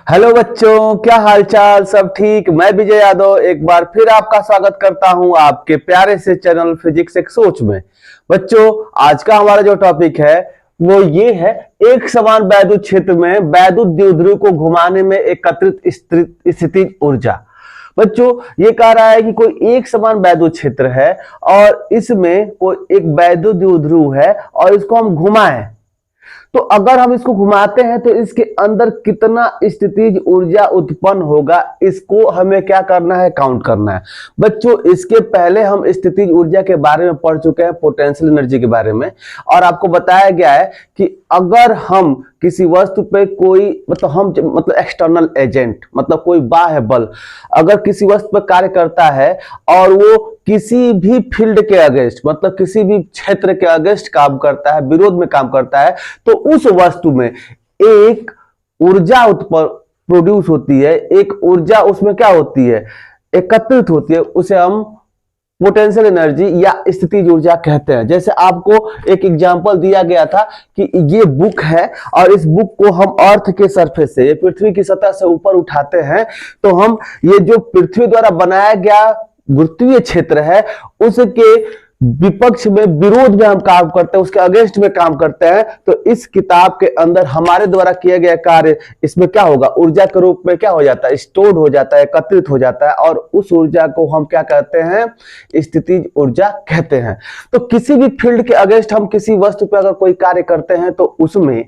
Hello बच्चों, क्या हालचाल? सब ठीक? मैं विजय यादव एक बार फिर आपका स्वागत करता हूं आपके प्यारे से चैनल फिजिक्स एक सोच में। बच्चों, आज का हमारा जो टॉपिक है वो ये है, एक समान वैद्युत क्षेत्र में वैद्युत द्विध्रुव को घुमाने में एकत्रित स्थितिज ऊर्जा। बच्चों, ये कह रहा है कि कोई एक समान वैद्युत क्षेत्र है और इसमें कोई एक वैद्युत द्विध्रुव है और इसको हम घुमाएं, तो अगर हम इसको घुमाते हैं तो इसके अंदर कितना स्थितिज ऊर्जा उत्पन्न होगा, इसको हमें क्या करना है, काउंट करना है। बच्चों, इसके पहले हम स्थितिज ऊर्जा के बारे में पढ़ चुके हैं, पोटेंशियल एनर्जी के बारे में, और आपको बताया गया है कि अगर हम किसी वस्तु पे कोई मतलब एक्सटर्नल एजेंट, मतलब कोई बाह्य बल अगर किसी वस्तु पर कार्य करता है और वो किसी भी फील्ड के अगेंस्ट, मतलब किसी भी क्षेत्र के अगेंस्ट काम करता है, विरोध में काम करता है, तो उस वस्तु में एक ऊर्जा उत्पन्न प्रोड्यूस होती है, एक ऊर्जा उसमें क्या होती है, एकत्रित होती है। उसे हम पोटेंशियल एनर्जी या स्थितिज ऊर्जा कहते हैं। जैसे आपको एक एग्जांपल दिया गया था कि ये बुक है और इस बुक को हम अर्थ के सरफेस से, पृथ्वी की सतह से ऊपर उठाते हैं, तो हम ये जो पृथ्वी द्वारा बनाया गया गुरुत्वीय क्षेत्र है उसके विपक्ष में, विरोध में हम काम करते हैं, उसके अगेंस्ट में काम करते हैं। तो इस किताब के अंदर हमारे द्वारा किया गया कार्य इसमें क्या होगा, ऊर्जा के रूप में क्या हो जाता है, स्टोर्ड हो जाता है, एकत्रित हो जाता है, और उस ऊर्जा को हम क्या कहते हैं, स्थितिज ऊर्जा कहते हैं। तो किसी भी फील्ड के अगेंस्ट हम किसी वस्तु पर अगर कोई कार्य करते हैं तो उसमें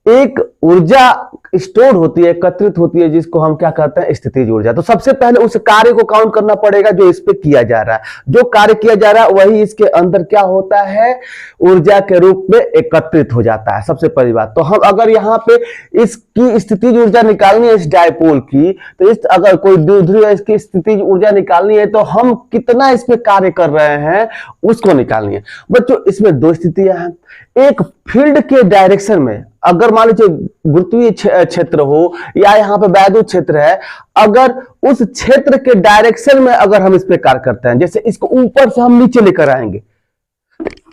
एक ऊर्जा स्टोर होती है, एकत्रित होती है, जिसको हम क्या कहते हैं, स्थितिज ऊर्जा। तो सबसे पहले उस कार्य को काउंट करना पड़ेगा जो इस पे किया जा रहा है। जो कार्य किया जा रहा है वही इसके अंदर क्या होता है, ऊर्जा के रूप में एकत्रित हो जाता है। सबसे पहली बात तो हम अगर यहाँ पे इसकी स्थितिज ऊर्जा निकालनी है, इस डायपोल की, तो इस अगर कोई द्विध्रुव है, इसकी स्थितिज ऊर्जा निकालनी है, तो हम कितना इस पे कार्य कर रहे हैं उसको निकालनी है। बच्चों, इसमें दो स्थितियां हैं। एक, फील्ड के डायरेक्शन में, अगर मान लीजिए गुरुत्वीय क्षेत्र हो या यहाँ पे वैद्युत क्षेत्र है, अगर उस क्षेत्र के डायरेक्शन में अगर हम इस पे कार्य करते हैं, जैसे इसको ऊपर से हम नीचे लेकर आएंगे,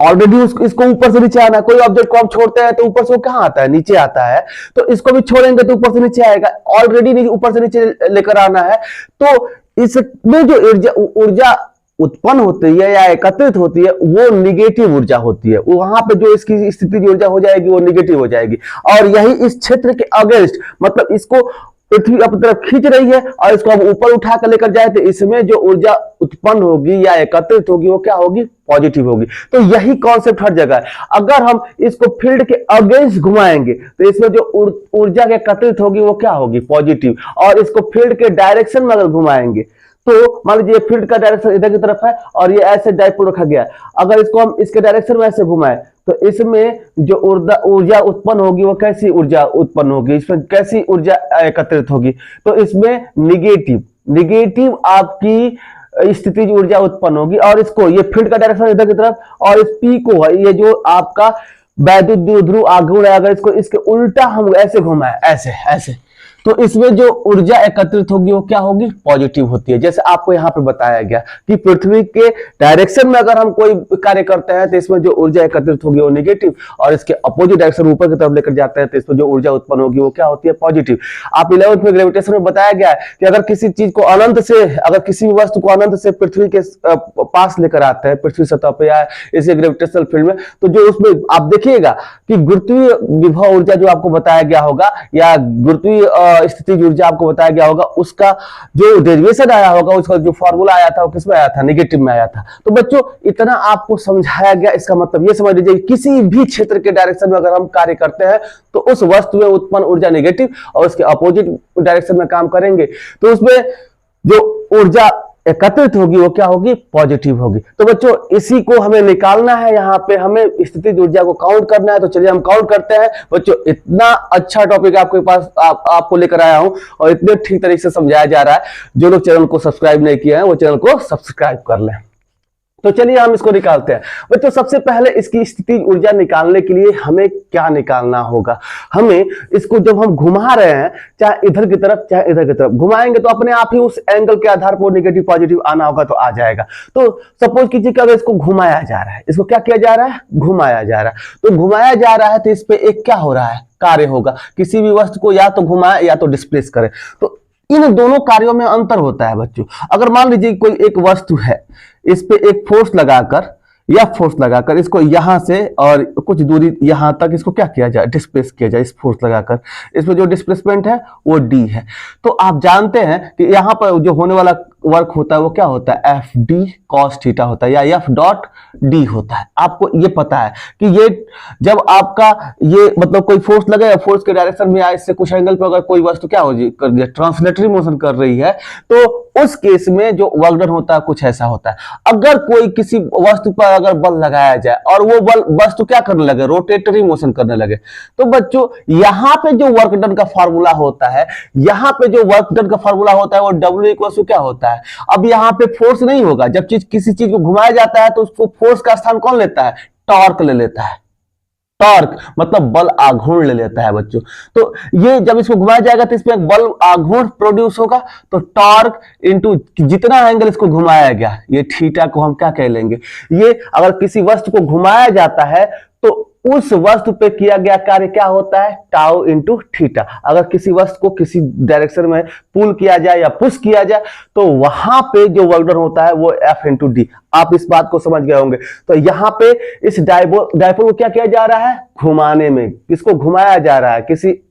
ऑलरेडी इसको ऊपर से नीचे आना है। कोई ऑब्जेक्ट को हम छोड़ते हैं तो ऊपर से वो कहां आता है, नीचे आता है। तो इसको भी छोड़ेंगे तो ऊपर से नीचे आएगा, ऑलरेडी ऊपर से नीचे लेकर आना है। तो इसमें जो ऊर्जा उत्पन्न होती है या एकत्रित होती है वो निगेटिव ऊर्जा होती है। वहां पे जो इसकी स्थितिज ऊर्जा हो जाएगी वो निगेटिव हो जाएगी। और यही इस क्षेत्र के अगेंस्ट, मतलब इसको पृथ्वी अपनी तरफ खींच रही है और इसको हम ऊपर उठा कर लेकर जाए, तो इसमें जो ऊर्जा उत्पन्न होगी या एकत्रित होगी वो क्या होगी, पॉजिटिव होगी। तो यही कॉन्सेप्ट हर जगह है। अगर हम इसको फील्ड के अगेंस्ट घुमाएंगे तो इसमें जो ऊर्जा एकत्रित होगी वो क्या होगी, पॉजिटिव। और इसको फील्ड के डायरेक्शन में अगर घुमाएंगे, तो मान लीजिए फील्ड का डायरेक्शन इधर की तरफ है और ये ऐसे डायपोल रखा गया है, अगर इसको हम इसके डायरेक्शन में ऐसे घुमाएं तो इसमें जो ऊर्जा उत्पन्न होगी वो कैसी ऊर्जा उत्पन्न होगी, इसमें कैसी ऊर्जा एकत्रित होगी, तो इसमें निगेटिव आपकी स्थितिज ऊर्जा उत्पन्न होगी। और इसको, ये फील्ड का डायरेक्शन इधर की तरफ और इस पी को है, ये जो आपका वैद्युत द्विध्रुव आघूर्ण है, अगर इसको इसके उल्टा हम ऐसे घुमाएं, ऐसे ऐसे, तो इसमें जो ऊर्जा एकत्रित होगी वो क्या होगी, पॉजिटिव होती है। जैसे आपको यहाँ पे बताया गया कि पृथ्वी के डायरेक्शन में अगर हम कोई कार्य करते हैं तो इसमें जो ऊर्जा एकत्रित होगी वो नेगेटिव, और इसके अपोजिट डायरेक्शन ऊपर की तरफ लेकर जाते हैं तो इसमें जो ऊर्जा उत्पन्न होगी वो क्या होती है, पॉजिटिव। आप 11वीं में ग्रेविटेशन में बताया गया है कि अगर किसी चीज को अनंत से, अगर किसी भी वस्तु को अनंत से पृथ्वी के पास लेकर आते हैं, पृथ्वी सतह पर या इसे ग्रेविटेशनल फील्ड में, तो जो उसमें आप देखिएगा कि गुरुत्वीय विभव ऊर्जा जो आपको बताया गया होगा या गुरुत्वीय स्थितिज ऊर्जा आपको बताया गया होगा, उसका जो डेरिवेशन आया होगा, उसका जो फॉर्मूला आया था वो किसमें आया था, नेगेटिव में आया था। तो बच्चों, इतना आपको समझाया गया। इसका मतलब ये समझ लीजिए किसी भी क्षेत्र के डायरेक्शन में अगर हम कार्य करते हैं तो उस वस्तु में उत्पन्न ऊर्जा नेगेटिव, और उसके अपोजिट डायरेक्शन में काम करेंगे तो उसमें जो ऊर्जा एकत्रित होगी वो क्या होगी, पॉजिटिव होगी। तो बच्चों, इसी को हमें निकालना है, यहाँ पे हमें स्थितिज ऊर्जा को काउंट करना है। तो चलिए हम काउंट करते हैं। बच्चों, इतना अच्छा टॉपिक आपके पास आपको लेकर आया हूं और इतने ठीक तरीके से समझाया जा रहा है। जो लोग चैनल को सब्सक्राइब नहीं किए हैं वो चैनल को सब्सक्राइब कर लें। तो चलिए हम इसको निकालते हैं बच्चों। सबसे पहले इसकी स्थितिज ऊर्जा निकालने के लिए हमें क्या निकालना होगा, हमें इसको जब हम घुमा रहे हैं, चाहे इधर की तरफ चाहे इधर की तरफ घुमाएंगे, तो अपने आप ही उस एंगल के आधार पर नेगेटिव पॉजिटिव आना होगा तो आ जाएगा। तो सपोज कीजिए कि अगर इसको घुमाया जा रहा है, इसको क्या किया जा रहा है, घुमाया जा रहा है। तो घुमाया जा रहा है तो इस पे एक क्या हो रहा है, कार्य होगा। किसी भी वस्तु को या तो घुमाए या तो डिस्प्लेस करे, तो इन दोनों कार्यों में अंतर होता है बच्चों। अगर मान लीजिए कोई एक वस्तु है, इस पे एक फोर्स लगाकर या फोर्स लगाकर इसको यहां से और कुछ दूरी यहां तक इसको क्या किया जाए, डिस्प्लेस किया जाए। इस फोर्स लगाकर इसमें जो डिस्प्लेसमेंट है वो डी है। तो आप जानते हैं कि यहां पर जो होने वाला वर्क होता है वो क्या होता है, एफ डी कॉस थीटा होता है या एफ डॉट डी होता है। आपको ये पता है कि ये जब आपका ये मतलब कोई फोर्स लगे, फोर्स के डायरेक्शन में या इससे कुछ एंगल पर अगर कोई वस्तु क्या हो ट्रांसलेटरी मोशन कर रही है, तो उस केस में जो वर्क डन होता है कुछ ऐसा होता है। अगर कोई किसी वस्तु पर अगर बल लगाया जाए और वो बल वस्तु क्या करने लगे, रोटेटरी मोशन करने लगे, तो बच्चों यहां पे जो वर्क डन का फार्मूला होता है, यहां पे जो वर्क डन का फार्मूला होता है वो डब्ल्यू इक्वल टू क्या होता है। अब यहां पे फोर्स नहीं होगा, जब किसी चीज को घुमाया जाता है तो उसको फोर्स का स्थान कौन लेता है, टॉर्क ले लेता है। टॉर्क मतलब बल आघूर्ण ले लेता है बच्चों। तो ये जब इसको घुमाया जाएगा तो इसमें बल आघूर्ण प्रोड्यूस होगा। तो टॉर्क इनटू जितना एंगल इसको घुमाया गया, ये थीटा को हम क्या कह लेंगे, ये अगर किसी वस्तु को घुमाया जाता है तो उस वस्तु पे किया गया कार्य क्या होता है, टाउ इंटू थीटा। अगर किसी वस्तु को किसी डायरेक्शन में पुल किया जाए या पुश किया जाए तो वहां पे जो वर्क डन होता है वो एफ इंटू डी। आप इस बात को समझ गए होंगे। तो यहां पे इस डायपोल को क्या किया जा रहा है, घुमाने में, किसको घुमाया जा रहा है, किसी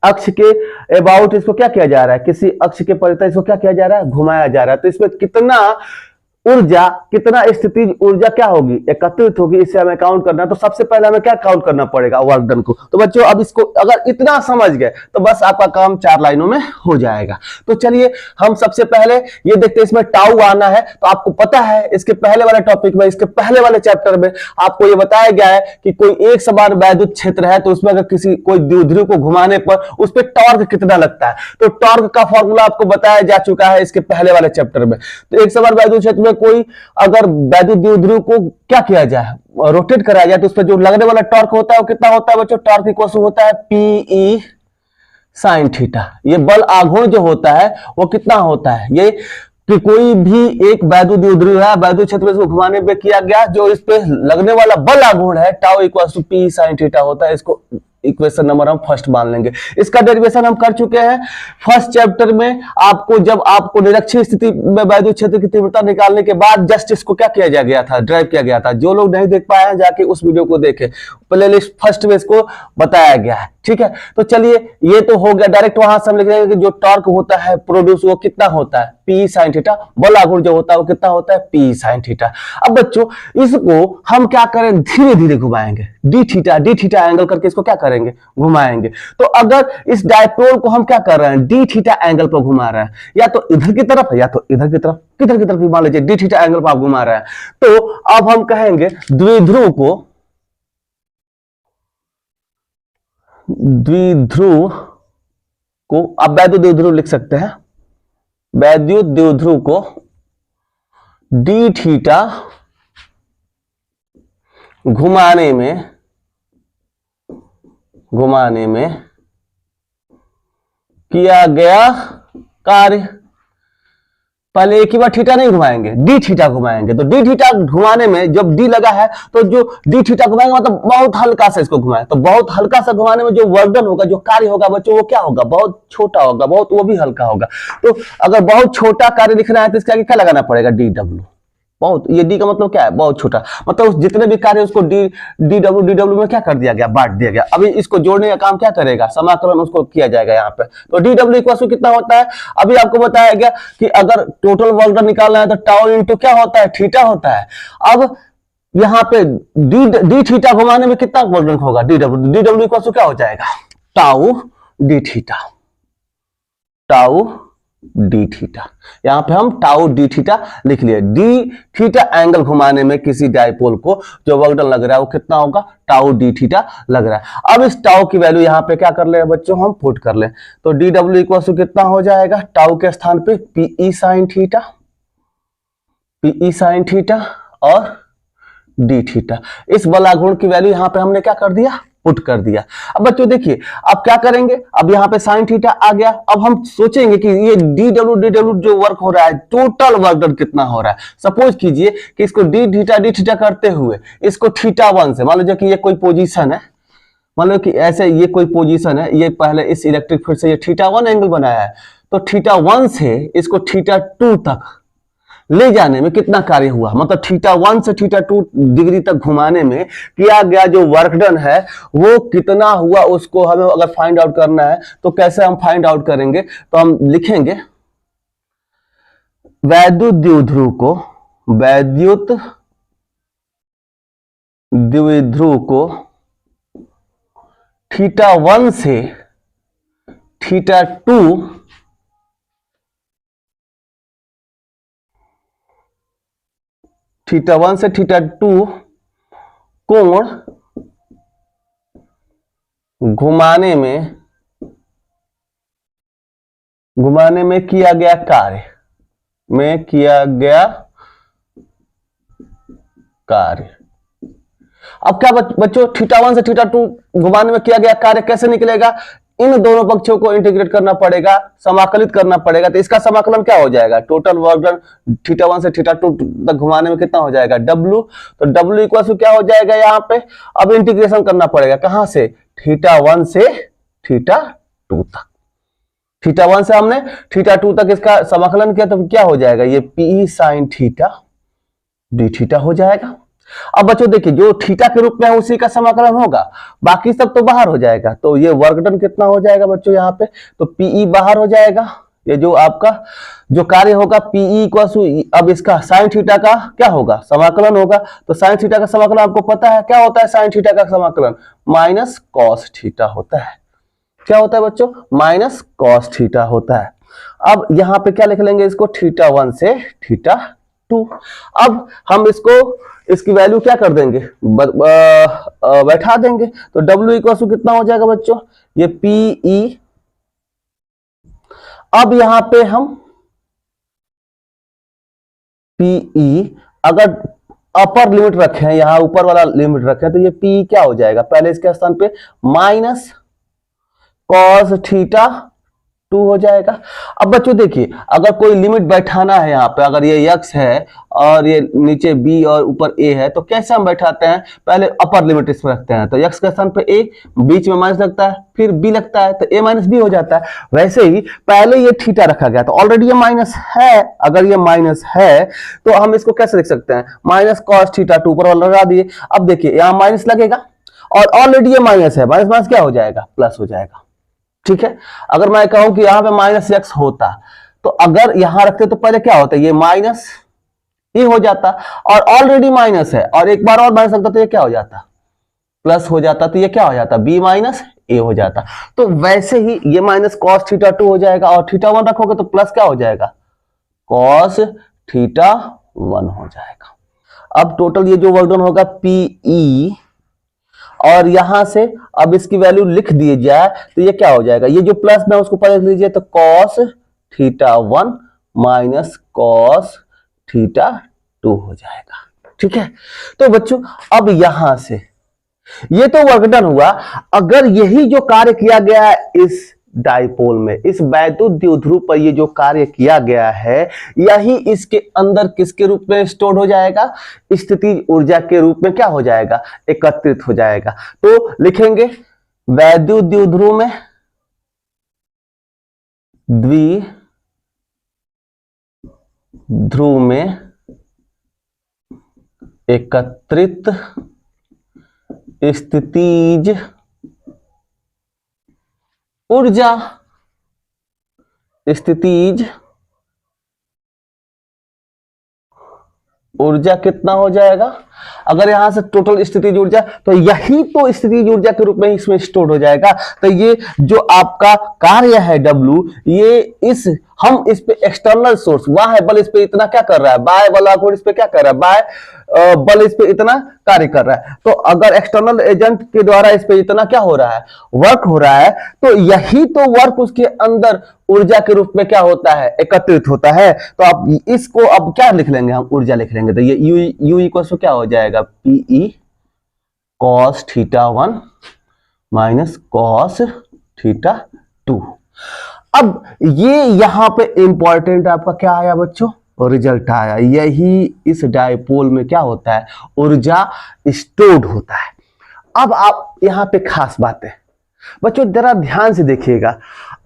अक्ष के अबाउट इसको क्या किया जा रहा है, किसी अक्ष के परितः इसको क्या किया जा रहा है, घुमाया जा रहा है। तो इसमें कितना ऊर्जा, कितना स्थितिज ऊर्जा क्या होगी, एकत्रित होगी, इसे हमें काउंट करना है। तो सबसे पहले हमें क्या काउंट करना पड़ेगा, वर्क डन को। तो बच्चों अब इसको अगर इतना समझ गए तो बस आपका काम 4 लाइनों में हो जाएगा। तो चलिए हम सबसे पहले ये देखते हैं, इसमें टाउ आना है। तो आपको पता है इसके पहले वाले टॉपिक में, इसके पहले वाले चैप्टर में आपको ये बताया गया है कि कोई एक समान वैद्युत क्षेत्र है तो उसमें अगर किसी कोई द्विध्रुव को घुमाने पर उस पर टॉर्क कितना लगता है, तो टॉर्क का फॉर्मूला आपको बताया जा चुका है इसके पहले वाले चैप्टर में। तो एक समान वैद्युत क्षेत्र में कोई अगर वैद्युत द्विध्रुव को क्या किया जाए, रोटेट कराया जाए, तो उस पर जो लगने वाला टॉर्क होता है वो कितना होता है बच्चों, टॉर्क इक्वल होता है पीई साइन थीटा। ये बल आघूर्ण जो होता है वो कितना होता है, ये कि कोई भी एक वैद्युत द्विध्रुव है, वैद्युत क्षेत्र में इसको घुमाने पे किया गया, जो इस पे लगने वाला बल आघूर्ण है tau equal to p sine theta होता है। इसको इक्वेशन नंबर हम फर्स्ट मान लेंगे। इसका डेरिवेशन हम कर चुके हैं फर्स्ट चैप्टर में। आपको जब आपको निरक्षीय स्थिति में वैद्युत क्षेत्र की तीव्रता निकालने के बाद जस्ट इसको क्या किया जा गया था, ड्राइव किया गया था। जो लोग नहीं देख पाए हैं जाके उस वीडियो को देखें, प्लेलिस्ट फर्स्ट में इसको बताया गया है, ठीक है। तो चलिए ये तो हो गया, डायरेक्ट वहां से हम लिख देंगे कि जो टॉर्क होता है प्रोड्यूस वो कितना होता है, पी साइन थीटा। बल आघूर्ण जो होता है वो कितना होता है, पी साइन थीटा। अब बच्चों इसको हम क्या करें, धीरे धीरे घुमाएंगे, डी थीटा एंगल करके इसको क्या करेंगे, घुमाएंगे। तो अगर इस डायपोल को हम क्या कर रहे हैं, डी थीटा एंगल पर घुमा रहे हैं, या तो इधर की तरफ या तो इधर की तरफ, किधर की तरफ भी मान लीजिए डी थीटा एंगल पर आप घुमा रहे हैं। तो अब हम कहेंगे द्विध्रुव को अब वैद्युत द्विध्रुव लिख सकते हैं, वैद्युत द्विध्रुव को डी थीटा घुमाने में किया गया कार्य। पहले एक ही बार थीटा नहीं घुमाएंगे, डी थीटा घुमाएंगे। तो डी थीटा घुमाने में जब डी लगा है तो जो डी थीटा घुमाएंगे मतलब बहुत हल्का सा इसको घुमाए, तो बहुत हल्का सा घुमाने में जो वर्क डन होगा, जो कार्य होगा बच्चों, वो क्या होगा, बहुत छोटा होगा, बहुत वो भी हल्का होगा। तो अगर बहुत छोटा कार्य लिखना है तो इसके आगे क्या लगाना पड़ेगा, डी डब्ल्यू। बहुत, ये डी का मतलब क्या है, बहुत छोटा, मतलब जितने भी कार्य उसको डी डब्ल्यू में क्या कर दिया गया, बांट दिया गया। अभी इसको जोड़ने का काम क्या करेगा, समाकलन उसको किया जाएगा यहाँ पे। तो डी डब्ल्यू इक्वल टू कितना होता है, अभी आपको बताया गया कि अगर टोटल वर्क डन निकालना है तो टाउ इंटू क्या होता है, थीटा होता है। अब यहाँ पे डी थीटा घुमाने में कितना वर्क डन होगा, डी डब्ल्यू इक्वल टू क्या हो जाएगा, tau D theta, tau D theta. यहां पे हम टाउ डी थीटा लिख लिए। डी थीटा एंगल घुमाने में किसी डायपोल को जो वर्क डन लग रहा है वो कितना होगा, टाउ डी थीटा लग रहा है। अब इस टाउ की वैल्यू यहां पे क्या कर ले बच्चों, हम पुट कर ले। तो डी डब्ल्यू इक्वल टू कितना हो जाएगा, टाउ के स्थान पे p E sine theta, p E sine theta. और डी थीटा। इस बलाघूर्ण की वैल्यू यहां पे हमने क्या कर दिया, पुट कर दिया। अब बच्चों देखिए अब क्या करेंगे, अब यहाँ पे साइन थीटा आ गया। अब हम सोचेंगे कि ये डी डब्ल्यू जो वर्क हो रहा है, टोटल वर्क डन कितना हो रहा है। सपोज कीजिए कि इसको डी थीटा करते हुए इसको थीटा 1 से, मान लीजिए कि ये कोई पोजीशन है, मान लो कि ऐसे ये कोई पोजीशन है, ये पहले इस इलेक्ट्रिक फील्ड से ये थीटा 1 एंगल बनाया है, तो थीटा 1 से इसको थीटा 2 तक ले जाने में कितना कार्य हुआ, मतलब थीटा 1 से थीटा 2 डिग्री तक घुमाने में किया गया जो वर्क डन है वो कितना हुआ, उसको हमें अगर फाइंड आउट करना है तो कैसे हम फाइंड आउट करेंगे। तो हम लिखेंगे वैद्युत द्विध्रुव को थीटा 1 से थीटा 2 थीटा 1 से थीटा 2 कोण घुमाने में किया गया कार्य अब क्या बच्चों, थीटा 1 से थीटा 2 घुमाने में किया गया कार्य कैसे निकलेगा, इन दोनों पक्षों को इंटीग्रेट करना पड़ेगा, समाकलित करना पड़ेगा। तो इसका समाकलन क्या हो जाएगा, टोटल वर्क डन थीटा 1 से थीटा 2 तक घुमाने में कितना हो जाएगा, W। तो W इक्वल टू क्या हो जाएगा यहाँ पे, अब इंटीग्रेशन करना पड़ेगा कहां से, थीटा 1 से थीटा 2 तक। थीटा 1 से हमने थीटा 2 तक इसका समाकलन किया तो क्या हो जाएगा, ये P sine theta D theta हो जाएगा। अब बच्चों देखिए जो थीटा के रूप में है उसी का समाकलन होगा, बाकी सब तो बाहर हो जाएगा। तो ये वर्क डन कितना हो जाएगा बच्चों यहाँ पे, तो Pe बाहर हो जाएगा, ये जो आपका जो कार्य होगा Pe इक्वल, अब इसका साइन थीटा का क्या होगा, समाकलन होगा। तो साइन थीटा का समाकलन आपको पता है क्या होता है, साइन थीटा का समाकलन माइनस कॉस थीटा होता है। क्या होता है बच्चों, माइनस कॉस थीटा होता है। अब यहाँ पे क्या लिख लेंगे इसको, थीटा 1 से थीटा 2। अब हम इसकी वैल्यू क्या कर देंगे, बैठा देंगे। तो W इक्वल कितना हो जाएगा बच्चों, ये Pe। अब यहां पे हम Pe अगर अपर लिमिट रखें, यहां ऊपर वाला लिमिट रखें, तो ये Pe क्या हो जाएगा, पहले इसके स्थान पे माइनस कॉस थीटा 2 हो जाएगा। अब बच्चों देखिए अगर कोई लिमिट बैठाना है यहाँ पे, अगर ये x है और ये नीचे b और ऊपर a है, तो कैसे हम बैठाते हैं, पहले अपर लिमिट इस पर रखते हैं, तो x के स्थान पे a, बीच में माइनस लगता है, फिर b लगता है, तो a माइनस b हो जाता है। वैसे ही पहले ये थीटा रखा गया, तो ऑलरेडी ये माइनस है, अगर ये माइनस है तो हम इसको कैसे लिख सकते हैं, माइनस कॉस थीटा 2 ऊपर वाला लगा दिए। अब देखिए यहाँ माइनस लगेगा और ऑलरेडी ये माइनस है, माइनस माइनस क्या हो जाएगा, प्लस हो जाएगा। ठीक है, अगर मैं कहूं कि यहां पे माइनस x होता, तो अगर यहां रखते तो पहले क्या होता, ये माइनस ये हो जाता, और ऑलरेडी माइनस है और एक बार और माइनस लगता तो ये क्या हो जाता, प्लस हो जाता, तो ये क्या हो जाता, b माइनस ए हो जाता। तो वैसे ही ये माइनस कॉस थीटा 2 हो जाएगा, और थीटा 1 रखोगे तो प्लस क्या हो जाएगा, कॉस थीटा 1 हो जाएगा। अब टोटल ये जो वर्क डन होगा Pe, और यहां से अब इसकी वैल्यू लिख दी जाए तो ये क्या हो जाएगा, ये जो प्लस में उसको पहले लिख लीजिए, तो cos theta 1 minus cos theta 2 हो जाएगा। ठीक है, तो बच्चों अब यहां से ये तो वर्क डन हुआ। अगर यही जो कार्य किया गया है इस डाइपोल में, इस वैद्युत द्विध्रुव पर ये जो कार्य किया गया है, यही इसके अंदर किसके रूप में स्टोर हो जाएगा, स्थितिज ऊर्जा के रूप में क्या हो जाएगा, एकत्रित हो जाएगा। तो लिखेंगे वैद्युत द्विध्रुव में द्विध्रुव में एकत्रित स्थितिज ऊर्जा, स्थितिज ऊर्जा कितना हो जाएगा, अगर यहां से टोटल स्थितिज ऊर्जा, तो यही तो स्थितिज ऊर्जा के रूप में इसमें स्टोर हो जाएगा। तो ये जो आपका कार्य है W, ये इस हम इस पे एक्सटर्नल सोर्स, वाह बल इस पे इतना क्या कर रहा है, बाय वाला कोण इस पे क्या कर रहा है, बाय बल इस पे इतना कार्य कर रहा है। तो अगर एक्सटर्नल एजेंट के द्वारा इस पे इतना क्या हो रहा है, वर्क हो रहा है, तो यही तो वर्क उसके अंदर ऊर्जा के रूप में क्या होता है, एकत्रित होता है। तो आप इसको अब क्या लिख लेंगे, हम ऊर्जा लिख लेंगे। तो ये यू इक्वल टू क्या हो जाएगा, p E cos theta 1 minus cos theta 2। अब ये यहां पे इंपॉर्टेंट आपका क्या आया बच्चों, रिजल्ट आया। यही इस डायपोल में क्या होता है, ऊर्जा स्टोर्ड होता है। अब आप यहां पे खास बात है बच्चों, जरा ध्यान से देखिएगा।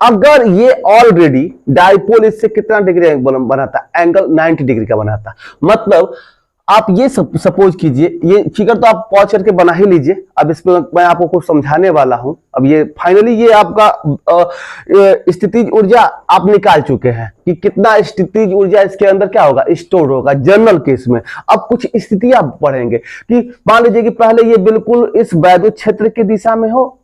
अगर ये ऑलरेडी डायपोल इससे कितना डिग्री बनाता, एंगल 90 डिग्री का बनाता, मतलब आप ये सपोज कीजिए, ये फिगर तो आप पॉज करके बना ही लीजिए। अब इसमें मैं आपको कुछ समझाने वाला हूं। अब ये फाइनली ये आपका स्थितिज ऊर्जा आप निकाल चुके हैं कि कितना स्थितिज ऊर्जा इसके अंदर क्या होगा, स्टोर होगा जनरल केस में। अब कुछ स्थितियां पढ़ेंगे कि मान लीजिए कि पहले ये बिल्कुल इस वैद्युत क्षेत्र की दिशा में हो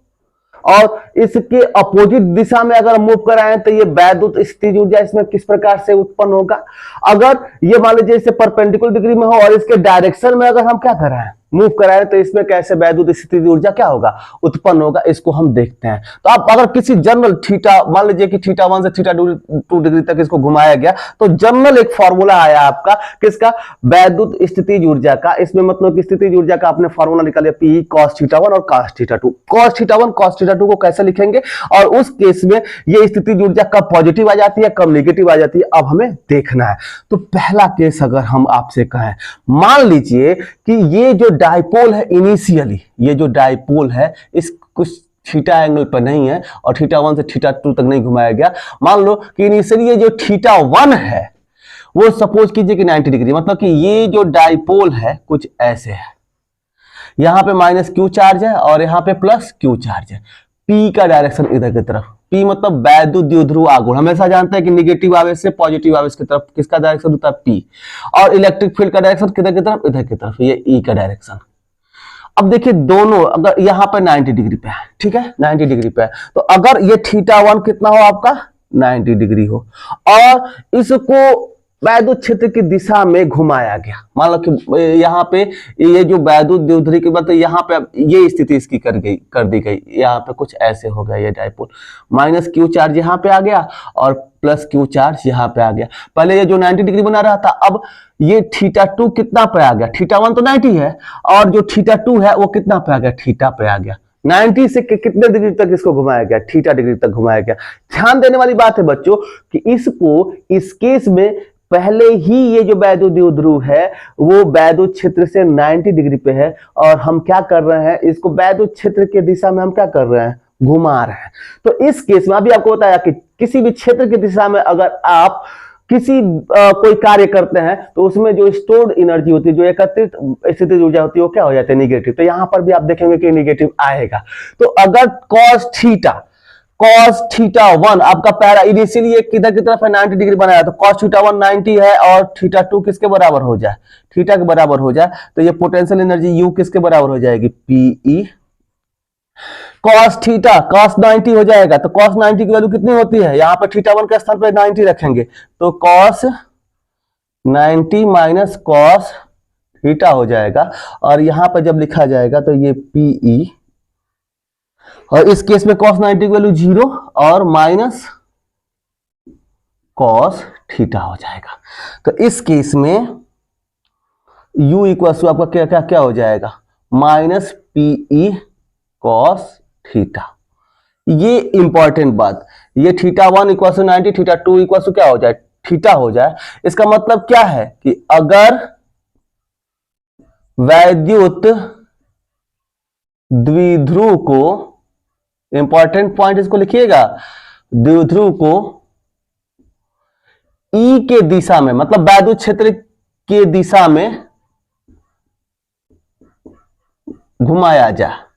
और इसके अपोजिट दिशा में अगर मूव कराएं तो ये वैद्युत स्थितिज ऊर्जा इसमें किस प्रकार से उत्पन्न होगा। अगर ये मान लीजिए इसे परपेंडिकुलर डिग्री में हो और इसके डायरेक्शन में अगर हम क्या कराएं, मूव कराएं, तो इसमें कैसे वैद्युत स्थितिज ऊर्जा क्या होगा, उत्पन्न होगा। इसको हम देखते हैं। तो आप अगर किसी जनरल थीटा, मान लीजिए कि थीटा 1 से थीटा 2 डिग्री तक इसको घुमाया गया, तो जनरल एक फॉर्मूला आया आपका किसका, वैद्युत स्थितिज ऊर्जा का। इसमें मतलब कि स्थितिज ऊर्जा का आपने फॉर्मूला निकाला पी कॉस थीटा 1 और cos theta 2। Cos theta 1 cos theta 2 को कैसे लिखेंगे, और उस केस में ये स्थितिज ऊर्जा कब पॉजिटिव आ जाती है, कब नेगेटिव आ जाती है, अब हमें देखना है। तो पहला केस अगर हम आपसे कहें, मान लीजिए कि ये जो डायपोल है, इनिशियली ये जो डायपोल है इस कुछ थीटा एंगल पर नहीं है और थीटा 1 से थीटा 2 तक नहीं घुमाया गया। मान लो कि इनिशियली ये जो थीटा 1 है वो सपोज कीजिए कि 90 डिग्री, मतलब कि ये जो डायपोल है कुछ ऐसे है, यहां पे माइनस क्यू चार्ज है और यहां पे प्लस क्यू चार्ज है। पी का डायरेक्शन इधर की तरफ, पी मतलब वैद्युत द्विध्रुव आघूर्ण। हमेशा जानते हैं कि नेगेटिव आवेश से पॉजिटिव आवेश की तरफ किसका डायरेक्शन होता है, पी। और इलेक्ट्रिक फील्ड का डायरेक्शन किधर की तरफ, इधर की तरफ, ये ई का डायरेक्शन। अब देखिए दोनों, अगर यहां पर 90 डिग्री पे है, ठीक है 90 डिग्री पे है, तो अगर ये थीटा 1 कितना हो आपका 90 डिग्री हो और इसको वैद्युत क्षेत्र की दिशा में घुमाया गया, मान लो कि यहाँ पे ये जो वैद्युत द्विध्रुवी की बात, तो यहाँ पे ये स्थिति इसकी कर दी गई, यहाँ पे कुछ ऐसे हो गया ये डायपोल। माइनस क्यू चार्ज यहाँ पे आ गया और प्लस क्यू चार्ज यहाँ पे आ गया। पहले ये जो 90 डिग्री बना रहा था, अब ये थीटा 2 कितना पे आ गया, थीटा 1 तो 90 है और जो थीटा 2 है वो कितना पे आ गया, थीटा पे आ गया। 90 से कितने डिग्री तक इसको घुमाया गया, थीटा डिग्री तक घुमाया गया। ध्यान देने वाली बात है बच्चों कि इसको इस केस में पहले ही ये जो वैद्युत द्विध्रुव है वो वैद्युत क्षेत्र से 90 डिग्री पे है और हम क्या कर रहे हैं, इसको वैद्युत क्षेत्र के दिशा में हम क्या कर रहे हैं, घुमा रहे हैं। तो इस केस में अभी आपको बताया कि किसी भी क्षेत्र की दिशा में अगर आप किसी कोई कार्य करते हैं तो उसमें जो स्टोर्ड एनर्जी होती है, जो एकत्रित स्थितिज ऊर्जा होती है, वो क्या हो जाती है, निगेटिव। तो यहां पर भी आप देखेंगे कि निगेटिव आएगा। तो अगर cos थीटा 1 आपका पैरा इनिशियली एक किधर की तरफ है, 90 डिग्री बनाया, तो cos थीटा 1 90 है और थीटा 2 किसके बराबर हो जाए, थीटा के बराबर हो जाए, तो ये पोटेंशियल एनर्जी U किसके बराबर हो जाएगी, पीई cos थीटा cos 90 हो जाएगा। तो cos 90 की वैल्यू कितनी होती है, यहां पर थीटा 1 के स्थान पर 90 रखेंगे तो cos 90 माइनस cos थीटा हो जाएगा और यहां पर जब लिखा जाएगा तो ये पीई, और इस केस में cos 90 की वैल्यू 0 और माइनस cos थीटा हो जाएगा। तो इस केस में u इक्वल टू आपका क्या क्या क्या हो जाएगा, माइनस पीई cos थीटा। ये इंपॉर्टेंट बात, ये theta 1 equal to 90, theta 2 equal to क्या हो जाए, थीटा हो जाए। इसका मतलब क्या है कि अगर वैद्युत द्विध्रुव को, इंपॉर्टेंट पॉइंट इसको लिखिएगा, द्विध्रुव को ई के दिशा में, मतलब वैद्युत क्षेत्र के दिशा में घुमाया जाए।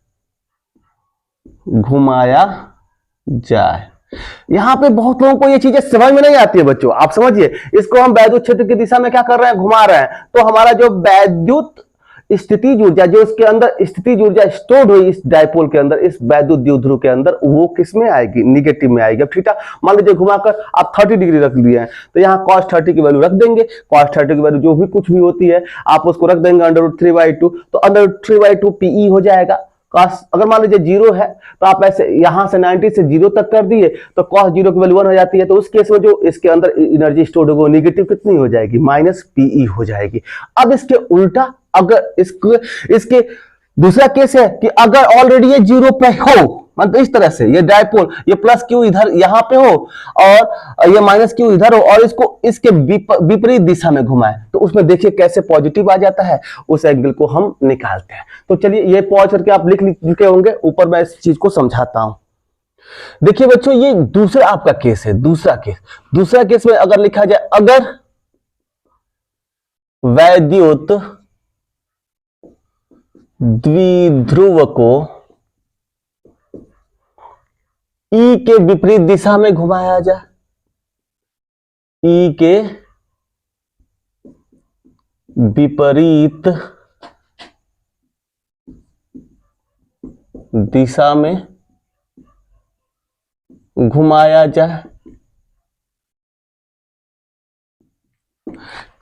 यहां पे बहुत लोगों को ये चीजें समझ में नहीं आती है बच्चों, आप समझिए। इसको हम वैद्युत क्षेत्र की दिशा में क्या कर रहे हैं, घुमा रहे हैं, तो हमारा जो वैद्युत स्थितिज ऊर्जा जो इसके अंदर स्थितिज ऊर्जा स्टोर्ड हुई इस डायपोल के अंदर, इस वैद्युत द्विध्रुव के अंदर, वो किस में आएगी? निगेटिव में आएगी। अब थीटा मान लीजिए घुमाकर आप 30 डिग्री रख दिए हैं, तो यहाँ cos 30 की वैल्यू रख देंगे। cos 30 की वैल्यू जो भी कुछ भी होती है आप उसको रख देंगे √3/2, तो √3/2 PE हो जाएगा। cos अगर मान लीजिए 0 है तो आप ऐसे यहां से 90 से 0 तक कर दिए तो cos 0 की वैल्यू 1 हो जाती है, तो उस केस में जो इसके अंदर एनर्जी स्टोर्ड होगी वो निगेटिव कितनी हो जाएगी? -PE हो जाएगी। अब इसके उल्टा अगर इसके दूसरा केस है कि अगर ऑलरेडी ये 0 पे हो, मतलब इस तरह से ये डायपोल, ये +Q इधर यहां पे हो और ये -Q इधर हो और इसको इसके विपरीत दिशा में घुमाए, तो उसमें देखिए कैसे पॉजिटिव आ जाता है, उस एंगल को हम निकालते हैं। तो चलिए ये पॉज करके आप लिख चुके होंगे, ऊपर मैं इस चीज को समझाता हूं। देखिए बच्चों, ये दूसरा आपका केस है। दूसरा केस में अगर लिखा जाए, अगर वैद्युत द्विध्रुव को E के विपरीत दिशा में घुमाया जाए, E के विपरीत दिशा में घुमाया जाए,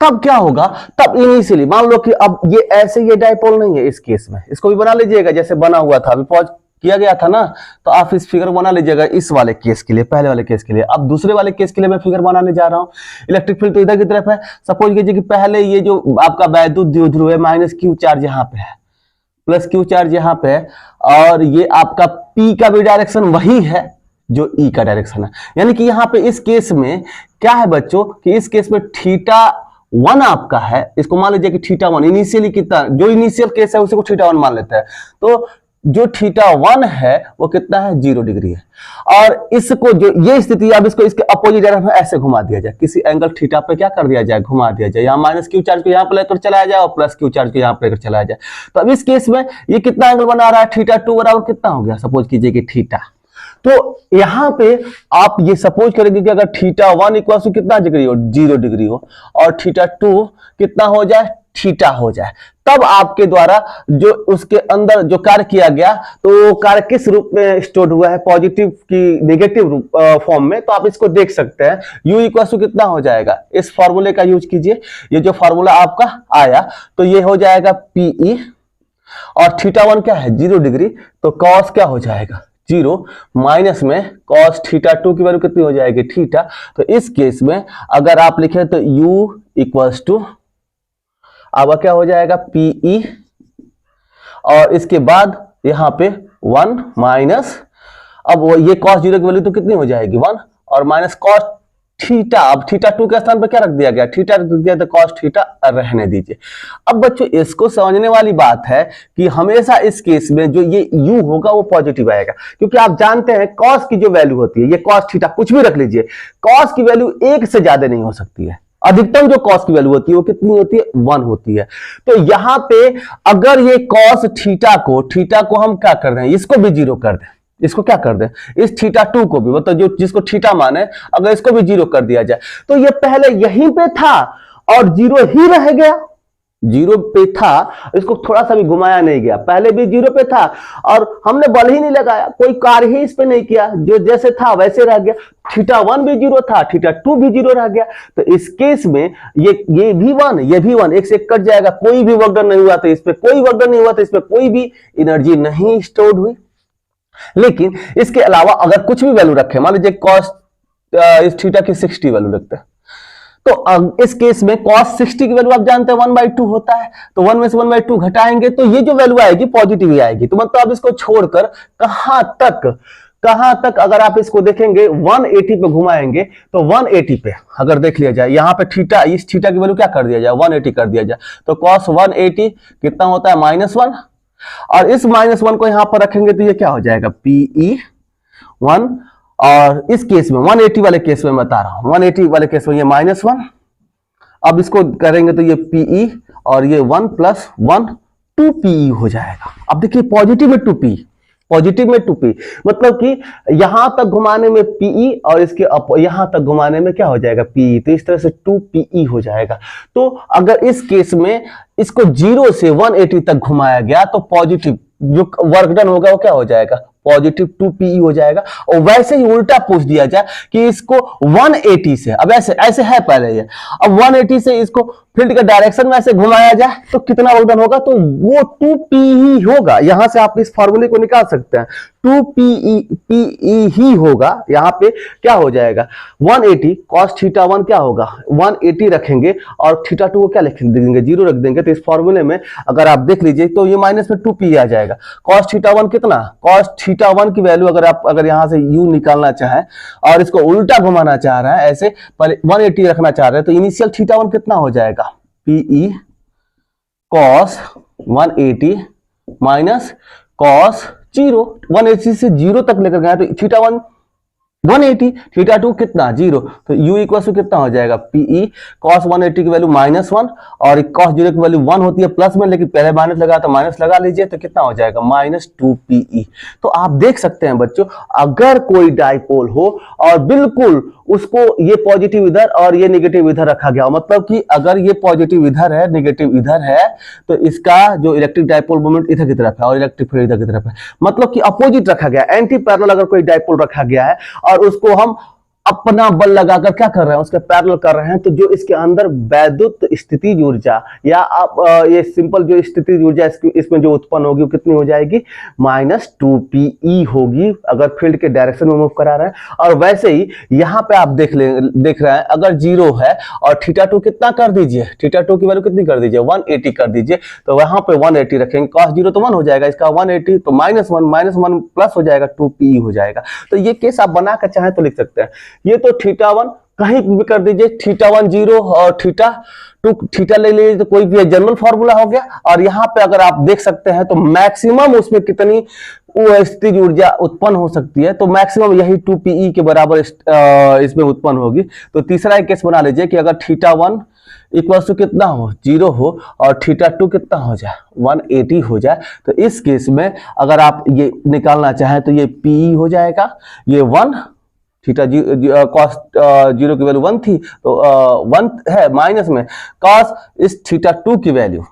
तब क्या होगा? तब इनिशियली मान लो कि अब ये ऐसे, ये डायपोल नहीं है इस केस में, इसको भी बना लीजिएगा जैसे बना हुआ था, अभी पॉज किया गया था ना, तो आप इस फिगर बना लीजिएगा इस वाले केस के लिए, पहले वाले केस के लिए। अब दूसरे वाले केस के लिए मैं फिगर बनाने जा रहा हूं। इलेक्ट्रिक फील्ड तो इधर की तरफ है। सपोज कीजिए कि पहले ये जो आपका वैद्युत द्विध्रुव है, -Q चार्ज यहाँ पे है, +Q चार्ज यहाँ पे है, और ये आपका P का भी डायरेक्शन वही है जो E का डायरेक्शन है। यानी कि यहाँ पे इस केस में क्या है बच्चों, कि इस केस में θ1 आपका है, इसको मान लीजिए कि θ1 इनिशियली कितना, जो इनिशियल केस है उसी को θ1 मान लेते हैं, तो जो θ1 है वो कितना है? 0 डिग्री है। और इसको जो ये स्थिति, अब इसको इसके अपोजिट डायरेक्शन में ऐसे घुमा दिया जाए, किसी एंगल थीटा पे क्या कर दिया जाए? घुमा दिया जाए। यहाँ -Q चार्ज को यहाँ पे लेकर चलाया जाए और +Q चार्ज को यहाँ पे लेकर चलाया जाए। तो अब इस केस में ये कितना एंगल बना रहा है? θ2 बराबर कितना हो गया? सपोज कीजिए कि थीटा, तो यहां पे आप ये सपोज करेंगे कि अगर θ1 इक्वल टू कितना डिग्री हो? 0 डिग्री हो, और θ2 कितना हो जाए? थीटा हो जाए, तब आपके द्वारा जो उसके अंदर जो कार्य किया गया, तो वो कार्य किस रूप में स्टोर्ड हुआ है? पॉजिटिव की नेगेटिव फॉर्म में। तो आप इसको देख सकते हैं, U इक्वल टू कितना हो जाएगा? इस फॉर्मूले का यूज कीजिए, ये जो फॉर्मूला आपका आया तो ये हो जाएगा PE, और θ1 क्या है? 0 डिग्री, तो cos क्या हो जाएगा? 0 माइनस में cos θ2 की वैल्यू कितनी हो जाएगी? थीटा। तो इस केस में अगर आप लिखें तो U इक्वल्स टू, अब क्या हो जाएगा? PE, और इसके बाद यहां पे 1 माइनस, अब ये cos 0 की वैल्यू तो कितनी हो जाएगी? 1, और माइनस cos थीटा, अब θ2 के स्थान पर क्या रख दिया गया? थीटा रख दिया, तो cos थीटा रहने दीजिए। अब बच्चों इसको समझने वाली बात है कि हमेशा इस केस में जो ये U होगा वो पॉजिटिव आएगा, क्योंकि आप जानते हैं cos की जो वैल्यू होती है, ये cos थीटा कुछ भी रख लीजिए, cos की वैल्यू 1 से ज्यादा नहीं हो सकती है। अधिकतम जो cos की वैल्यू होती है वो कितनी होती है? 1 होती है। तो यहां पे अगर ये cos थीटा को हम क्या कर दें? इसको भी 0 कर दें, इसको क्या कर दें? इस θ2 को भी, मतलब जो जिसको थीटा माने, अगर इसको भी 0 कर दिया जाए, तो ये पहले यहीं पे था और 0 ही रह गया। 0 पे था, इसको थोड़ा सा भी घुमाया नहीं गया, पहले भी 0 पे था और हमने बल ही नहीं लगाया, कोई कार्य ही इस पे नहीं किया, जो जैसे था वैसे रह गया। θ1 भी 0 था, θ2 भी 0 रह गया। तो इस केस में ये भी 1, ये भी 1, एक से एक कट जाएगा, कोई भी वर्क डन नहीं हुआ, तो इस पे कोई वर्क डन नहीं हुआ, तो इस पे कोई भी एनर्जी नहीं स्टोर्ड हुई। लेकिन इसके अलावा अगर कुछ भी वैल्यू रखे, मान लीजिए cos इस थीटा की 60 वैल्यू रखते हैं, तो इस केस में cos 60 की वैल्यू आप जानते हैं 1/2 होता है, तो 1 में से 1/2 घटाएंगे तो ये जो वैल्यू आएगी पॉजिटिव ही आएगी। तो मतलब आप इसको छोड़कर कहां तक अगर आप इसको देखेंगे 180 पे घुमाएंगे, तो 180 पे अगर देख लिया जाए, यहां पे थीटा, इस थीटा की वैल्यू क्या कर दिया जाए? 180 कर दिया जाए, तो cos 180 कितना होता है? -1, और इस -1 को यहां पर रखेंगे तो ये क्या हो जाएगा? PE1, और इस केस में 180 वाले केस में बता रहा हूं, 180 वाले केस में ये -1, अब इसको करेंगे तो ये PE और ये 1 + 1 2PE हो जाएगा। अब देखिए पॉजिटिव में 2P, पॉजिटिव में 2P, मतलब कि यहां तक घुमाने में PE और इसके यहां तक घुमाने में क्या हो जाएगा? PE, तो इस तरह से 2PE हो जाएगा। तो अगर इस केस में इसको 0 से 180 तक घुमाया गया तो पॉजिटिव जो वर्क डन होगा वो क्या हो जाएगा, पॉजिटिव 2pe हो जाएगा। और वैसे ही उल्टा पूछ दिया जाए कि इसको 180 से, अब ऐसे ऐसे है पहले ये, अब 180 से इसको फील्ड के डायरेक्शन में ऐसे घुमाया जाए तो कितना वर्क डन होगा, तो वो 2pe ही होगा। यहां से आप इस फॉर्मूले को निकाल सकते हैं, 2pe ही होगा। यहां पे क्या हो जाएगा, 180 cos θ1 क्या होगा, 180 रखेंगे और θ2 को क्या लिख देंगे, 0 रख देंगे। तो इस फॉर्मूले में अगर आप देख लीजिए तो ये माइनस में 2pe आ जाएगा। cos θ1 कितना, cos θ1 की वैल्यू अगर यहां से u निकालना चाहे और इसको उल्टा घुमाना चाह रहा है, ऐसे पर 180 रखना चाह रहे हैं, तो इनिशियल θ1 कितना हो जाएगा, pe cos 180 माइनस cos 0, 180 से 0 तक लेकर गया तो θ1 180, θ2 कितना 0, तो u इक्वल टू कितना हो जाएगा, pe cos 180 की वैल्यू -1 और cos 0 की वैल्यू 1 होती है प्लस में, लेकिन पहले माइनस लगा तो माइनस लगा लीजिए तो कितना हो जाएगा -2pe। तो आप देख सकते हैं बच्चों, अगर कोई डाइपोल हो और बिल्कुल उसको ये पॉजिटिव इधर और ये नेगेटिव इधर रखा गया हो, मतलब कि अगर ये पॉजिटिव इधर है नेगेटिव इधर है तो इसका जो इलेक्ट्रिक डाइपोल मोमेंट इधर की तरफ है और इलेक्ट्रिक फील्ड इधर की तरफ है, मतलब कि अपोजिट रखा गया, एंटी पैरेलल अगर कोई डाइपोल रखा गया है और उसको हम अपना बल लगाकर क्या कर रहे हैं, उसके पैरेलल कर रहे हैं, तो जो इसके अंदर वैद्युत स्थितिज ऊर्जा या आप ये सिंपल जो स्थितिज ऊर्जा इसमें जो उत्पन्न होगी वो कितनी हो जाएगी, -2pe होगी अगर फील्ड के डायरेक्शन में मूव करा रहे हैं। और वैसे ही यहाँ पे आप देख रहे हैं अगर 0 है और θ2 कितना कर दीजिए, θ2 की वैल्यू कितनी कर दीजिए, 180 कर दीजिए, तो वहां पे 180 रखेंगे, cos 0 तो 1 हो जाएगा, इसका 180 तो -1 प्लस हो जाएगा 2pe हो जाएगा। तो ये केस आप बना कर चाहे तो लिख सकते हैं। ये तो θ1 कहीं भी कर दीजिए, θ1 0 और θ2 थीटा ले लीजिए तो कोई भी जनरल फॉर्मूला हो गया। और यहाँ पे अगर आप देख सकते हैं तो मैक्सिमम उसमें कितनी स्थितिज ऊर्जा उत्पन्न हो सकती है, तो मैक्सिमम यही 2pe के बराबर इसमें उत्पन्न होगी। तो तीसरा एक केस बना लीजिए कि अगर θ1 इक्वल टू कितना हो, 0 हो और θ2 कितना हो जाए, 180 हो जाए, तो इस केस में अगर आप ये निकालना चाहें तो ये pe हो जाएगा, ये 1 थीटा cos 0 की वैल्यू 1 थी तो 1 है माइनस में cos इस θ2 की वैल्यू,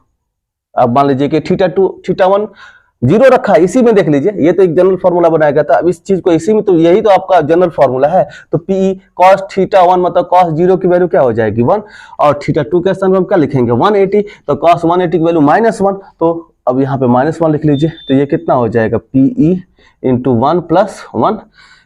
अब मान लीजिए कि θ1 0 रखा है, इसी में देख लीजिए, ये तो एक जनरल फॉर्मूला बनाया गया था, अब इस चीज को इसी में, तो यही तो आपका जनरल फॉर्मूला है। तो pe cos θ1 मतलब cos 0 की वैल्यू क्या हो जाएगी 1 और θ2 के स्थान पर हम क्या लिखेंगे 180, तो cos 180 की वैल्यू -1, तो अब यहाँ पे -1 लिख लीजिए, तो ये कितना हो जाएगा pe इंटू 1 + 1,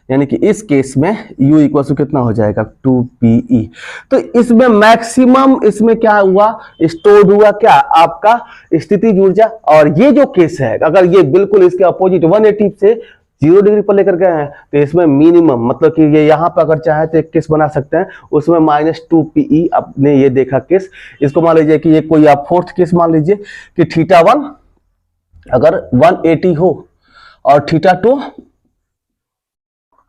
यानी कि इस केस में u इक्वल टू कितना हो जाएगा 2pe। तो इसमें मैक्सिमम इसमें क्या हुआ, स्टोर्ड हुआ क्या आपका स्थितिज ऊर्जा। और ये जो केस है अगर ये बिल्कुल इसके अपोजिट 180 से 0 डिग्री पर लेकर गए हैं तो इसमें मिनिमम मतलब कि ये यहाँ पर अगर चाहे तो एक केस बना सकते हैं, उसमें -2pe। आपने ये देखा केस, इसको मान लीजिए कि ये कोई आप फोर्थ केस मान लीजिए कि θ1 अगर 180 हो और θ2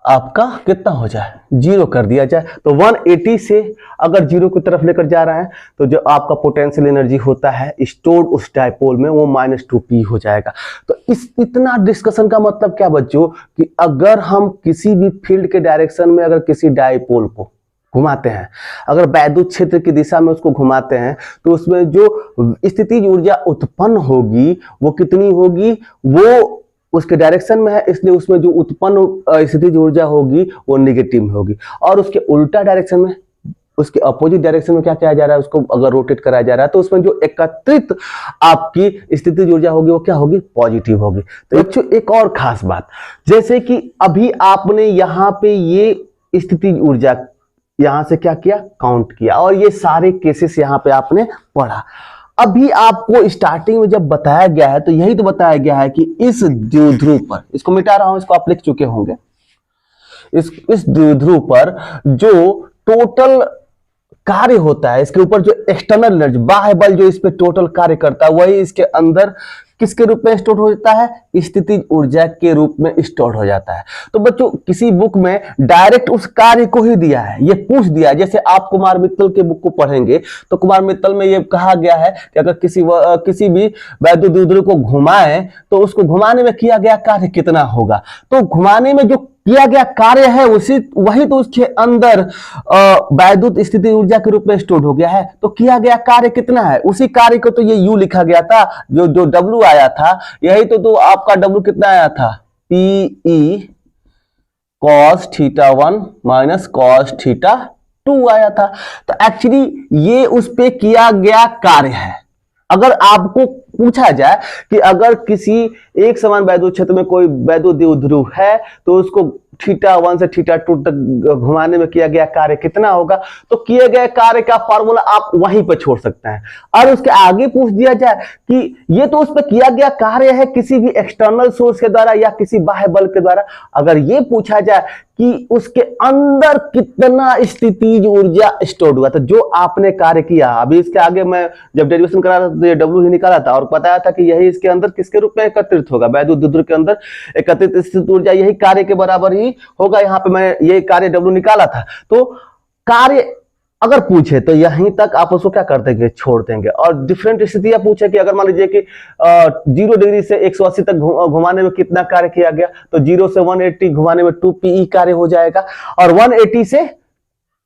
आपका कितना हो जाए 0 कर दिया जाए, तो 180 से अगर 0 की तरफ लेकर जा रहा है तो जो आपका पोटेंशियल एनर्जी होता है स्टोर्ड उस डाइपोल में वो -2p हो जाएगा। तो इस इतना डिस्कशन का मतलब क्या बच्चों कि अगर हम किसी भी फील्ड के डायरेक्शन में अगर किसी डाइपोल को घुमाते हैं, अगर वैद्युत क्षेत्र की दिशा में उसको घुमाते हैं तो उसमें जो स्थितिज ऊर्जा उत्पन्न होगी वो कितनी होगी, वो उसके डायरेक्शन में है इसलिए उसमें जो उत्पन्न स्थितिज ऊर्जा होगी वो नेगेटिव में होगी। और उसके उल्टा डायरेक्शन में, उसके अपोजिट डायरेक्शन में क्या किया जा रहा है, उसको अगर रोटेट कराया जा रहा है तो उसमें जो एकत्रित आपकी स्थितिज ऊर्जा होगी वो क्या होगी, पॉजिटिव होगी। तो एक और खास बात, जैसे कि अभी आपने यहाँ पे ये स्थितिज ऊर्जा यहां से क्या किया, काउंट किया और ये सारे केसेस यहाँ पे आपने पढ़ा। अभी आपको स्टार्टिंग में जब बताया गया है तो यही तो बताया गया है कि इस द्विध्रुव पर, इसको मिटा रहा हूं, इसको आप लिख चुके होंगे, इस द्विध्रुव पर जो टोटल कार्य होता है, इसके ऊपर जो एक्सटर्नल एनर्जी बाह्य बल जो इस पे टोटल कार्य करता है वही इसके अंदर किसके रूप में स्टोर हो जाता है? स्थितिज ऊर्जा के रूप में स्टोर हो जाता है। तो बच्चों किसी बुक में डायरेक्ट उस कार्य को ही दिया है, ये पूछ दिया है। जैसे आप कुमार मित्तल के बुक को पढ़ेंगे तो कुमार मित्तल में ये कहा गया है कि अगर किसी भी वैद्युत द्विध्रुव को घुमाएं तो उसको घुमाने में किया गया कार्य कितना होगा। तो घुमाने में जो किया गया कार्य है वही तो उसके अंदर वैद्युत स्थिति ऊर्जा के रूप में स्टोर हो गया है। तो किया गया कार्य कितना है, उसी कार्य को तो ये यू लिखा गया था, जो डब्ल्यू आया था, यही तो आपका डब्ल्यू कितना आया था? P E cos theta 1 minus cos theta 2 आया था। तो एक्चुअली ये उस पे किया गया कार्य है। अगर आपको पूछा जाए कि अगर किसी एक समान वैद्युत क्षेत्र में कोई वैद्युत द्विध्रुव है तो उसको थीटा 1 से थीटा 2 तक घुमाने में किया गया कार्य कितना होगा, तो किए गए कार्य का फॉर्मूला आप वहीं पर छोड़ सकते हैं। और उसके आगे पूछ दिया जाए कि ये तो उस पर किया गया कार्य है किसी भी एक्सटर्नल सोर्स के द्वारा या किसी बाह्य बल के द्वारा, अगर ये पूछा जाए कि उसके अंदर कितना स्थितिज ऊर्जा स्टोर हुआ, तो जो आपने कार्य किया, अभी इसके आगे मैं जब डेरिवेशन करा था तो ये डब्ल्यू ही निकाला था और बताया था कि यही इसके अंदर किसके रूप में एकत्रित होगा, वैद्युत द्विध्रुव के अंदर एकत्रित स्थितिज ऊर्जा यही कार्य के बराबर ही होगा। यहाँ पे मैं ये कार्य डब्ल्यू निकाला था। तो कार्य अगर पूछे तो यहीं तक आप उसको क्या कर देंगे, छोड़ देंगे। और डिफरेंट स्थितियां पूछे कि अगर मान लीजिए कि 0 डिग्री से 180 तक घुमाने में कितना कार्य किया गया, तो 0 से 180 घुमाने में 2 पीई कार्य हो जाएगा, और 180 से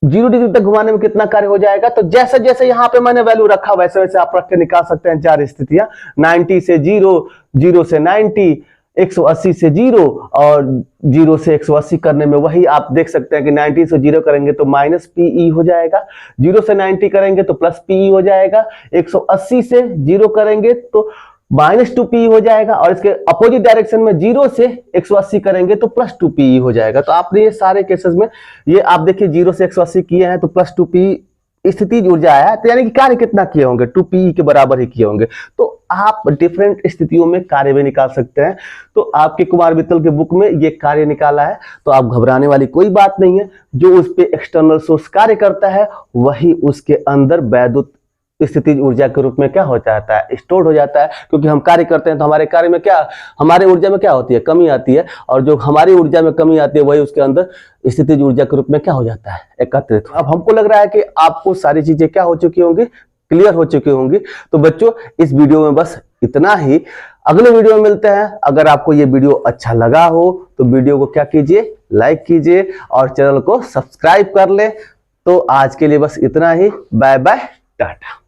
0 डिग्री तक घुमाने में कितना कार्य हो जाएगा। तो जैसे जैसे यहाँ पे मैंने वैल्यू रखा वैसे वैसे आप रख के निकाल सकते हैं 4 स्थितियां। 90 से 0, 0 से 90, 180 से 0 और 0 से 180 करने में वही आप देख सकते हैं कि 90 से 0 करेंगे तो माइनस पीई हो जाएगा, 0 से 90 करेंगे तो प्लस पीई हो जाएगा, 180 से 0 करेंगे तो माइनस 2 पीई हो जाएगा, और इसके अपोजिट डायरेक्शन में 0 से 180 करेंगे तो प्लस 2 पीई हो जाएगा। तो आपने ये सारे केसेस में ये आप देखिए 0 से 180 किए हैं तो प्लस 2 पीई स्थितिज ऊर्जा आया, तो यानी कि कार्य कितना किए होंगे, 2 पीई के बराबर ही किए होंगे। तो आप डिफरेंट स्थितियों में कार्य भी निकाल सकते हैं। तो आपके कुमार मित्तल के बुक में ये कार्य निकाला है, तो आप घबराने वाली कोई बात नहीं है। जो उस पे एक्सटर्नल सोर्स कार्य करता है वही उसके अंदर वैद्युत स्थितिज ऊर्जा के रूप में क्या हो जाता है, स्टोर हो जाता है। क्योंकि हम कार्य करते हैं तो हमारे कार्य में क्या, हमारे ऊर्जा में क्या होती है, कमी आती है, और जो हमारी ऊर्जा में कमी आती है वही उसके अंदर स्थितिज ऊर्जा के रूप में क्या हो जाता है, एकत्रित। अब हमको लग रहा है कि आपको सारी चीजें क्या हो चुकी होंगी, क्लियर हो चुकी होंगी। तो बच्चों इस वीडियो में बस इतना ही, अगले वीडियो में मिलते हैं। अगर आपको ये वीडियो अच्छा लगा हो तो वीडियो को क्या कीजिए, लाइक कीजिए और चैनल को सब्सक्राइब कर ले। तो आज के लिए बस इतना ही, बाय बाय, टाटा।